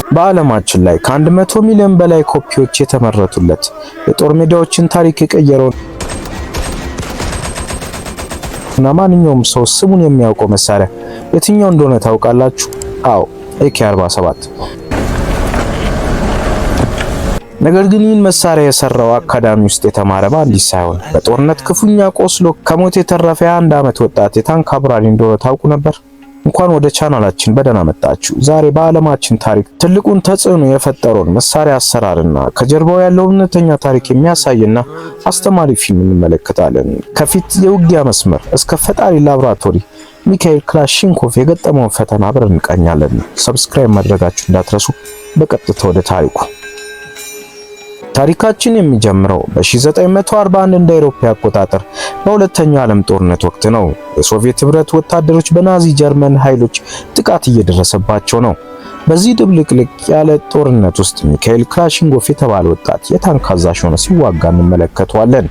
በዓለማችን ላይ ከ100 ሚሊዮን በላይ ኮፒዎች የተመረቱለት የጦር ሜዳዎችን ታሪክ የቀየረው እና ማንኛውም ሰው ስሙን የሚያውቀው መሳሪያ የትኛው እንደሆነ ታውቃላችሁ? አዎ AK-47። ነገር ግን ይህን መሳሪያ የሰራው አካዳሚ ውስጥ የተማረ ባንዲት ሳይሆን በጦርነት ክፉኛ ቆስሎ ከሞት የተረፈ የ1 ዓመት ወጣት የታንክ አብራሪ እንደሆነ ታውቁ ነበር? እንኳን ወደ ቻናላችን በደህና መጣችሁ። ዛሬ በዓለማችን ታሪክ ትልቁን ተጽዕኖ የፈጠረውን መሳሪያ አሰራርና ከጀርባው ያለው እውነተኛ ታሪክ የሚያሳይና አስተማሪ ፊልም እንመለከታለን። ከፊት የውጊያ መስመር እስከ ፈጣሪ ላብራቶሪ ሚካኤል ክላሽንኮቭ የገጠመውን ፈተና አብረን እንቃኛለን። ሰብስክራይብ ማድረጋችሁ እንዳትረሱ። በቀጥታ ወደ ታሪኩ። ታሪካችን የሚጀምረው በ1941 እንደ አውሮፓ አቆጣጠር በሁለተኛው ዓለም ጦርነት ወቅት ነው። የሶቪየት ህብረት ወታደሮች በናዚ ጀርመን ኃይሎች ጥቃት እየደረሰባቸው ነው። በዚህ ድብልቅልቅ ያለ ጦርነት ውስጥ ሚካኤል ክላሽንኮቭ የተባለ ወጣት የታንክ አዛዥ ሆኖ ሲዋጋ እንመለከተዋለን።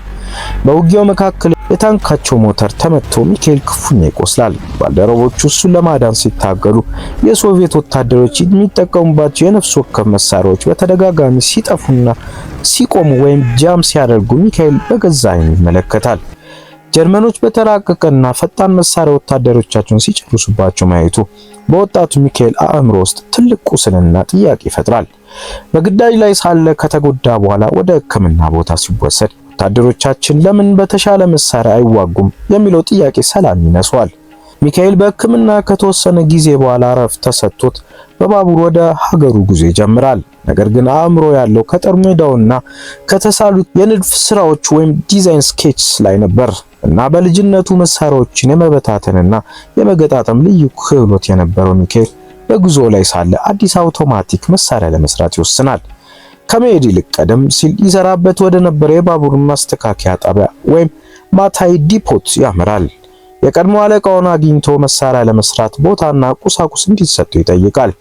በውጊያው መካከል የታንካቸው ሞተር ተመትቶ ሚካኤል ክፉኛ ይቆስላል። ባልደረቦቹ እሱን ለማዳን ሲታገሉ የሶቪየት ወታደሮች የሚጠቀሙባቸው የነፍስ ወከፍ መሳሪያዎች በተደጋጋሚ ሲጠፉና ሲቆሙ ወይም ጃም ሲያደርጉ ሚካኤል በገዛ ዓይኑ ይመለከታል። ጀርመኖች በተራቀቀና ፈጣን መሳሪያ ወታደሮቻቸውን ሲጨርሱባቸው ማየቱ በወጣቱ ሚካኤል አእምሮ ውስጥ ትልቅ ቁስልና ጥያቄ ይፈጥራል። በግዳጅ ላይ ሳለ ከተጎዳ በኋላ ወደ ሕክምና ቦታ ሲወሰድ ወታደሮቻችን ለምን በተሻለ መሳሪያ አይዋጉም የሚለው ጥያቄ ሰላም ይነሳዋል። ሚካኤል በሕክምና ከተወሰነ ጊዜ በኋላ እረፍት ተሰጥቶት በባቡር ወደ ሀገሩ ጉዞ ይጀምራል። ነገር ግን አእምሮ ያለው ከጦር ሜዳውና ከተሳሉት የንድፍ ስራዎች ወይም ዲዛይን ስኬችስ ላይ ነበር እና በልጅነቱ መሳሪያዎችን የመበታተንና የመገጣጠም ልዩ ክህሎት የነበረው ሚካኤል በጉዞ ላይ ሳለ አዲስ አውቶማቲክ መሳሪያ ለመስራት ይወስናል። ከመሄድ ይልቅ ቀደም ሲል ይሰራበት ወደ ነበረ የባቡር ማስተካከያ ጣቢያ ወይም ማታይ ዲፖት ያመራል። የቀድሞ አለቃውን አግኝቶ መሳሪያ ለመስራት ቦታና ቁሳቁስ እንዲሰጠው ይጠይቃል።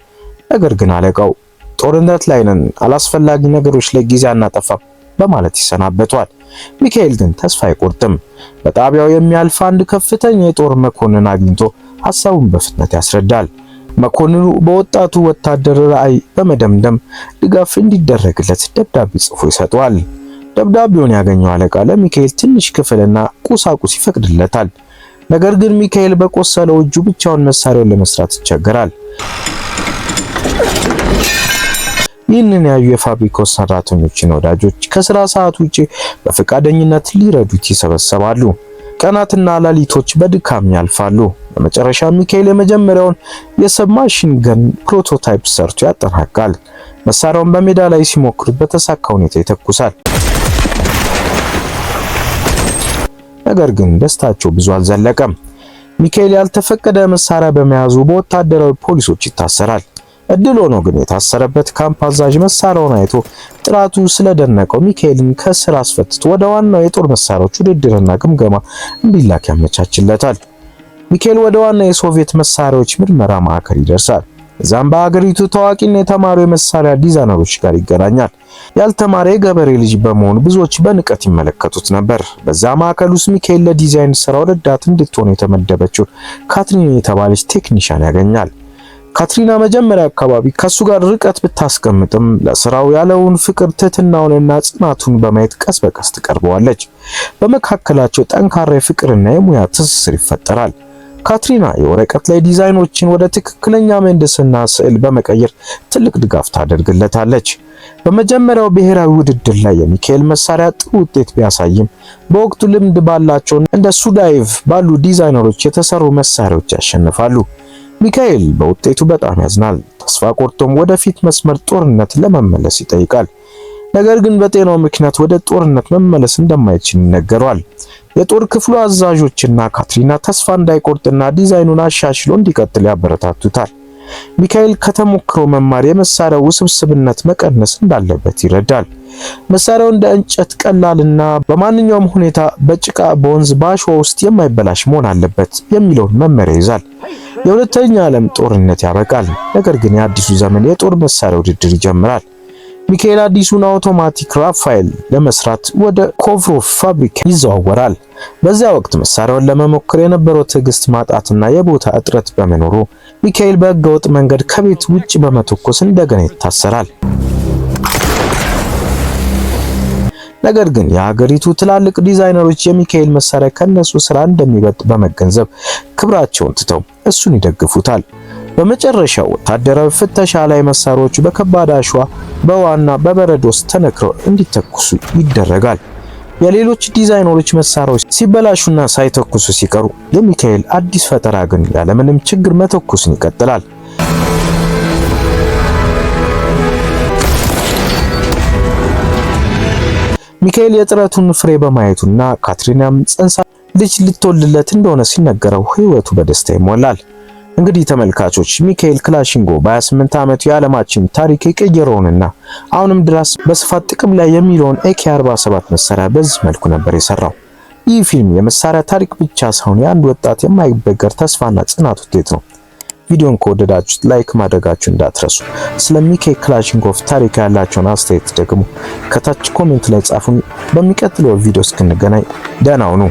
ነገር ግን አለቃው ጦርነት ላይ ነን፣ አላስፈላጊ ነገሮች ላይ ጊዜ አናጠፋም በማለት ይሰናበቷል። ሚካኤል ግን ተስፋ አይቆርጥም። በጣቢያው የሚያልፍ አንድ ከፍተኛ የጦር መኮንን አግኝቶ ሐሳቡን በፍጥነት ያስረዳል። መኮንኑ በወጣቱ ወታደር ራዕይ በመደምደም ድጋፍ እንዲደረግለት ደብዳቤ ጽፎ ይሰጠዋል። ደብዳቤውን ያገኘው አለቃ ለሚካኤል ትንሽ ክፍልና ቁሳቁስ ይፈቅድለታል። ነገር ግን ሚካኤል በቆሰለው እጁ ብቻውን መሳሪያውን ለመስራት ይቸገራል። ይህንን ያዩ የፋብሪካው ሰራተኞችና ወዳጆች ከስራ ሰዓት ውጪ በፈቃደኝነት ሊረዱት ይሰበሰባሉ። ቀናትና ሌሊቶች በድካም ያልፋሉ። በመጨረሻ ሚካኤል የመጀመሪያውን የሰብማሽን ገን ፕሮቶታይፕ ሰርቶ ያጠናቅቃል። መሳሪያውን በሜዳ ላይ ሲሞክሩት በተሳካ ሁኔታ ይተኩሳል። ነገር ግን ደስታቸው ብዙ አልዘለቀም። ሚካኤል ያልተፈቀደ መሳሪያ በመያዙ በወታደራዊ ፖሊሶች ይታሰራል። እድል ሆኖ ግን የታሰረበት ካምፕ አዛዥ መሳሪያውን አይቶ ጥራቱ ስለደነቀው ሚካኤልን ከስራ አስፈትቶ ወደ ዋናው የጦር መሳሪያዎች ውድድርና ግምገማ እንዲላክ ያመቻችለታል። ሚካኤል ወደ ዋና የሶቪየት መሳሪያዎች ምርመራ ማዕከል ይደርሳል። እዛም በአገሪቱ ታዋቂና የተማሩ የመሳሪያ ዲዛይነሮች ጋር ይገናኛል። ያልተማረ የገበሬ ልጅ በመሆኑ ብዙዎች በንቀት ይመለከቱት ነበር። በዛ ማዕከል ውስጥ ሚካኤል ለዲዛይን ስራው ረዳት እንድትሆን የተመደበችው ካትሪና የተባለች ቴክኒሻን ያገኛል። ካትሪና መጀመሪያ አካባቢ ከሱ ጋር ርቀት ብታስቀምጥም ለስራው ያለውን ፍቅር፣ ትህትናውንና ጽናቱን በማየት ቀስ በቀስ ትቀርበዋለች። በመካከላቸው ጠንካራ የፍቅርና የሙያ ትስስር ይፈጠራል። ካትሪና የወረቀት ላይ ዲዛይኖችን ወደ ትክክለኛ ምህንድስና ስዕል በመቀየር ትልቅ ድጋፍ ታደርግለታለች። በመጀመሪያው ብሔራዊ ውድድር ላይ የሚካኤል መሳሪያ ጥሩ ውጤት ቢያሳይም በወቅቱ ልምድ ባላቸው እንደ ሱዳይቭ ባሉ ዲዛይነሮች የተሰሩ መሳሪያዎች ያሸንፋሉ። ሚካኤል በውጤቱ በጣም ያዝናል። ተስፋ ቆርጦም ወደፊት መስመር ጦርነት ለመመለስ ይጠይቃል። ነገር ግን በጤናው ምክንያት ወደ ጦርነት መመለስ እንደማይችል ይነገረዋል። የጦር ክፍሉ አዛዦችና ካትሪና ተስፋ እንዳይቆርጥና ዲዛይኑን አሻሽሎ እንዲቀጥል ያበረታቱታል። ሚካኤል ከተሞክሮ መማር የመሳሪያው ውስብስብነት መቀነስ እንዳለበት ይረዳል። መሳሪያው እንደ እንጨት ቀላልና በማንኛውም ሁኔታ በጭቃ፣ በወንዝ፣ በአሸዋ ውስጥ የማይበላሽ መሆን አለበት የሚለውን መመሪያ ይዛል። የሁለተኛ ዓለም ጦርነት ያበቃል። ነገር ግን የአዲሱ ዘመን የጦር መሳሪያ ውድድር ይጀምራል። ሚካኤል አዲሱን አውቶማቲክ ራፋኤል ለመስራት ወደ ኮቭሮቭ ፋብሪካ ይዘዋወራል። በዚያ ወቅት መሳሪያውን ለመሞከር የነበረው ትዕግስት ማጣትና የቦታ እጥረት በመኖሩ ሚካኤል በህገወጥ መንገድ ከቤት ውጭ በመተኮስ እንደገና ይታሰራል። ነገር ግን የሀገሪቱ ትላልቅ ዲዛይነሮች የሚካኤል መሳሪያ ከነሱ ስራ እንደሚበልጥ በመገንዘብ ክብራቸውን ትተው እሱን ይደግፉታል። በመጨረሻው ወታደራዊ ፍተሻ ላይ መሳሪያዎቹ በከባድ አሸዋ፣ በውሃና በበረዶ ውስጥ ተነክረው እንዲተኩሱ ይደረጋል። የሌሎች ዲዛይነሮች መሳሪያዎች ሲበላሹና ሳይተኩሱ ሲቀሩ የሚካኤል አዲስ ፈጠራ ግን ያለምንም ችግር መተኮስን ይቀጥላል። ሚካኤል የጥረቱን ፍሬ በማየቱና ካትሪናም ጽንሳ ልጅ ልትወልድለት እንደሆነ ሲነገረው ህይወቱ በደስታ ይሞላል። እንግዲህ ተመልካቾች ሚካኤል ክላሽንኮቭ በ28 ዓመቱ የዓለማችን ታሪክ የቀየረውንና አሁንም ድረስ በስፋት ጥቅም ላይ የሚለውን AK-47 መሳሪያ በዚህ መልኩ ነበር የሰራው። ይህ ፊልም የመሳሪያ ታሪክ ብቻ ሳይሆን የአንድ ወጣት የማይበገር ተስፋና ጽናት ውጤት ነው። ቪዲዮን ከወደዳችሁት ላይክ ማድረጋችሁን እንዳትረሱ። ስለ ሚካኤል ክላሽንኮቭ ታሪክ ያላችሁን አስተያየት ደግሞ ከታች ኮሜንት ላይ ጻፉን። በሚቀጥለው ቪዲዮ እስክንገናኝ ደህና ሁኑ።